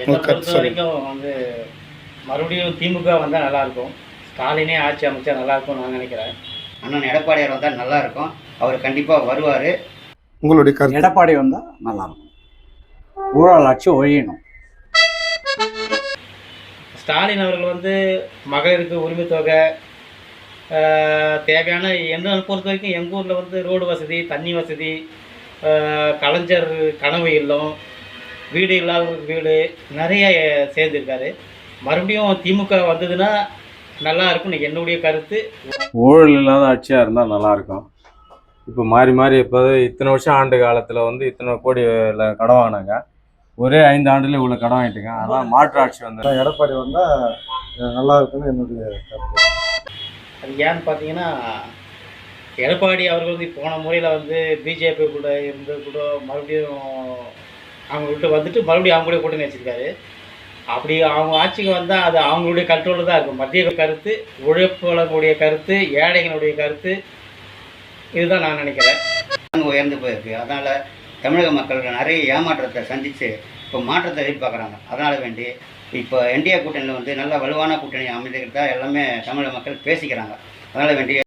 என்னை பொறுத்த வரைக்கும் வந்து மறுபடியும் திமுக வந்தால் நல்லாயிருக்கும். ஸ்டாலினே ஆட்சி அமைச்சா நல்லாயிருக்கும்னு நான் நினைக்கிறேன். அண்ணன் எடப்பாடியார் வந்தால் நல்லாயிருக்கும். அவர் கண்டிப்பாக வருவார். உங்களுடைய கருத்து? எடப்பாடி வந்தால் நல்லாயிருக்கும். ஊழல் ஆட்சி ஒழியணும். ஸ்டாலின் அவர்கள் வந்து மகளிருக்கு உரிமை தொகை தேவையான என்னை பொறுத்த வரைக்கும் எங்கள் ஊரில் வந்து ரோடு வசதி, தண்ணி வசதி, கலைஞர் கனவு இல்லம், வீடு இல்லாதவங்களுக்கு வீடு நிறைய சேர்ந்துருக்காரு. மறுபடியும் திமுக வந்ததுன்னா நல்லா இருக்கும்னு என்னுடைய கருத்து. ஊழல் இல்லாத ஆட்சியாக இருந்தால் நல்லாயிருக்கும். இப்போ மாறி மாறி இப்போ இத்தனை வருஷம் ஆண்டு காலத்தில் வந்து இத்தனை கோடி கடன் வாங்கினாங்க. ஒரே 5 ஆண்டுல இவ்வளோ கடன் வாங்கிட்டுங்க. அதான் மாற்று ஆட்சி வந்து எடப்பாடி வந்தால் நல்லா இருக்குன்னு என்னுடைய கருத்து. அது ஏன்னு பார்த்தீங்கன்னா, எடப்பாடி அவர்கள் வந்து போன முறையில் வந்து பிஜேபி கூட இருந்து கூட மறுபடியும் அவங்க விட்டு வந்துட்டு மறுபடியும் அவங்க கூட கூட்டணி வச்சுருக்காரு. அப்படி அவங்க ஆட்சிக்கு வந்தால் அது அவங்களுடைய கண்ட்ரோலில் தான் இருக்கும். மத்திய கருத்து, உழைப்பாளர்களுடைய கருத்து, ஏழைகளுடைய கருத்து, இதுதான் நான் நினைக்கிறேன். உயர்ந்து போயிருக்கு. அதனால் தமிழக மக்கள் நிறைய ஏமாற்றத்தை சந்தித்து இப்போ மாற்றத்தை எதிர்பார்க்குறாங்க. அதனால் வேண்டி இப்போ என்டிஏ கூட்டணியில் வந்து நல்ல வலுவான கூட்டணி அமைந்துக்கிட்டு தான் எல்லாமே தமிழக மக்கள் பேசிக்கிறாங்க. அதனால் வேண்டி